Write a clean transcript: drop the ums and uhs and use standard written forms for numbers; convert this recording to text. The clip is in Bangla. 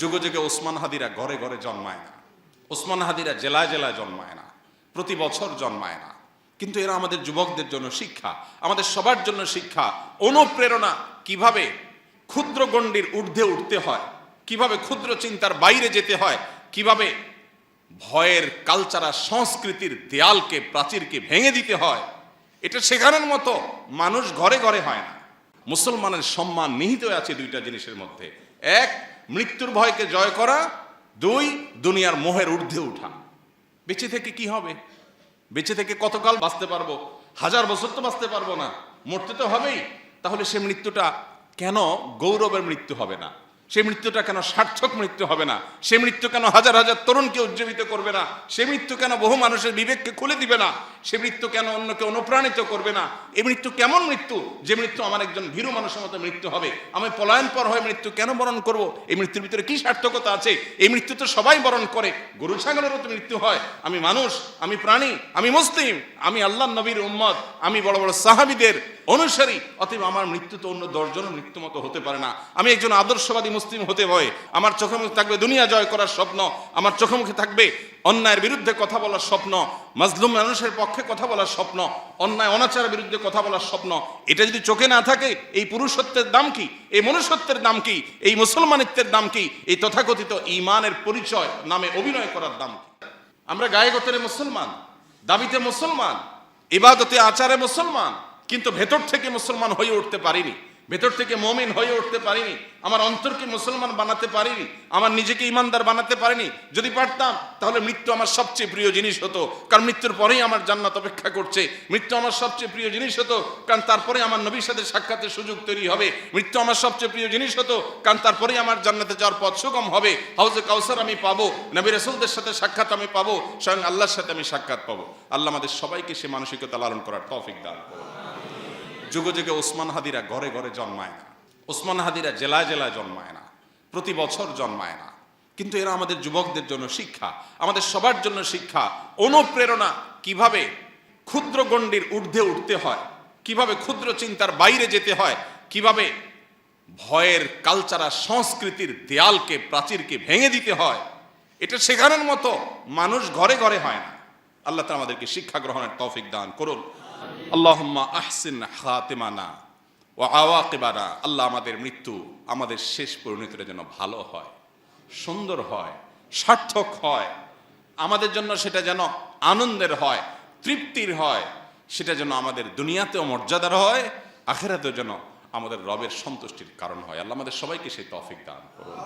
যুগে যুগে ওসমান হাদিরা ঘরে ঘরে জন্মায় না, ওসমান হাদিরা জেলায় জেলায় জন্মায় না, প্রতি বছর জন্মায় না, কিন্তু এরা আমাদের যুবকদের জন্য শিক্ষা, আমাদের সবার জন্য শিক্ষা, অনুপ্রেরণা। কিভাবে ক্ষুদ্র গণ্ডির ঊর্ধ্বে উঠতে হয়, কিভাবে ক্ষুদ্র চিন্তার বাইরে যেতে হয়, কিভাবে ভয়ের কালচারাল সংস্কৃতির দেয়ালকে প্রাচীরকে ভেঙে দিতে হয়, এটা শেখানোর মতো মানুষ ঘরে ঘরে হয় না। মুসলমানের সম্মান নিহিত আছে দুইটা জিনিসের মধ্যে, এক মৃত্যুর ভয়কে জয় করা, দুই দুনিয়ার মোহের ঊর্ধ্বে উঠা। বেঁচে থেকে কি হবে? বেঁচে থেকে কতকাল বাঁচতে পারবো? 1000 বছর তো বাঁচতে পারবো না, মরতে তো হবেই। তাহলে সে মৃত্যুটা কেন গৌরবের মৃত্যু হবে না? সে মৃত্যুটা কেন সার্থক মৃত্যু হবে না? সে মৃত্যু কেন হাজার হাজার তরুণকে উজ্জীবিত করবে না? সে মৃত্যু কেন বহু মানুষের বিবেককে খুলে দিবে না? সে মৃত্যু কেন অন্যকে অনুপ্রাণিত করবে না? এই মৃত্যু কেমন মৃত্যু? যে মৃত্যু আমার একজন ভীরু মানুষের মতো মৃত্যু হবে। আমি পলায়ন পর হয়ে মৃত্যু কেন বরণ করব? এই মৃত্যুর ভিতরে কি সার্থকতা আছে? এই মৃত্যু তো সবাই বরণ করে, গরু ছাগলেরও তো মৃত্যু হয়। আমি মানুষ, আমি প্রাণী, আমি মুসলিম, আমি আল্লাহর নবীর উম্মত, আমি বড় বড় সাহাবীদের অনুসারী, অতএব আমার মৃত্যু তো অন্য 10 জনের মৃত্যু মতো হতে পারে না। আমি একজন আদর্শবাদী মুসলিম হতে হয়। আমার চোখে মুখে থাকবে দুনিয়া জয় করার স্বপ্ন, আমার চোখে মুখে থাকবে অন্যায়ের বিরুদ্ধে কথা বলার স্বপ্ন, মাজলুম মানুষের পক্ষে কথা বলার স্বপ্ন, অন্যায় অনাচারের বিরুদ্ধে কথা বলার স্বপ্ন। এটা যদি চোখে না থাকে, এই পুরুষত্বের দাম কি? এই মনুষ্যত্বের দাম কি? এই মুসলমানিত্বের দাম কি? এই তথাকথিত ঈমানের পরিচয় নামে অভিনয় করার দাম কি? আমরা গায়ে গতরে মুসলমান, দাবিতে মুসলমান, ইবাদতে আচারে মুসলমান, কিন্তু ভেতর থেকে মুসলমান হয়ে উঠতে পারিনি, ভেতর থেকে মুমিন হয়ে উঠতে পারিনি, আমার অন্তরকে মুসলমান বানাতে পারিনি, আমার নিজেকে ইমানদার বানাতে পারিনি। যদি পারতাম তাহলে মৃত্যু আমার সবচেয়ে প্রিয় জিনিস হতো, কারণ মৃত্যুর পরেই আমার জান্নাত অপেক্ষা করছে। মৃত্যু আমার সবচেয়ে প্রিয় জিনিস হতো, কারণ তারপরে আমার নবীর সাথে সাক্ষাতের সুযোগ তৈরি হবে। মৃত্যু আমার সবচেয়ে প্রিয় জিনিস হতো, কারণ তারপরেই আমার জান্নাতে যাওয়ার পথ সুগম হবে। হাউজে কাউসার আমি পাবো, নবী রাসূলদের সাথে সাক্ষাৎ আমি পাবো, স্বয়ং আল্লাহর সাথে আমি সাক্ষাৎ পাবো। আল্লাহ আমাদের সবাইকে সে মানসিকতা লালন করার তৌফিক দান করুন। যুগে যুগে ওসমান হাদিরা ঘরে ঘরে জন্মায় না, ওসমান হাদিরা জেলায় জেলায় জন্মায় না, প্রতি বছর জন্মায় না, কিন্তু এরা আমাদের যুবকদের জন্য শিক্ষা, আমাদের সবার জন্য শিক্ষা, অনুপ্রেরণা। কিভাবে ক্ষুদ্র গণ্ডির ঊর্ধ্বে উঠতে হয়, কিভাবে ক্ষুদ্র চিন্তার বাইরে যেতে হয়, কিভাবে ভয়ের কালচারাল সংস্কৃতির দেয়ালকে প্রাচীরকে ভেঙে দিতে হয়, এটা শেখানোর মতো মানুষ ঘরে ঘরে হয় না। আল্লাহ তাআলা আমাদেরকে শিক্ষা গ্রহণের তৌফিক দান করুন। আল্লাহুম্মা আহসিন খাতিমানা ওয়া আওয়াকিবানা। আল্লাহ আমাদের মৃত্যু, আমাদের শেষ পরিণতিটা যেন ভালো হয়, সুন্দর হয়, সার্থক হয়, আমাদের জন্য সেটা যেন আনন্দের হয়, তৃপ্তির হয়, সেটা যেন আমাদের দুনিয়াতেও মর্যাদার হয়, আখিরাতেও যেন আমাদের রবের সন্তুষ্টির কারণ হয়। আল্লাহ আমাদের সবাইকে সেই তৌফিক দান করুন।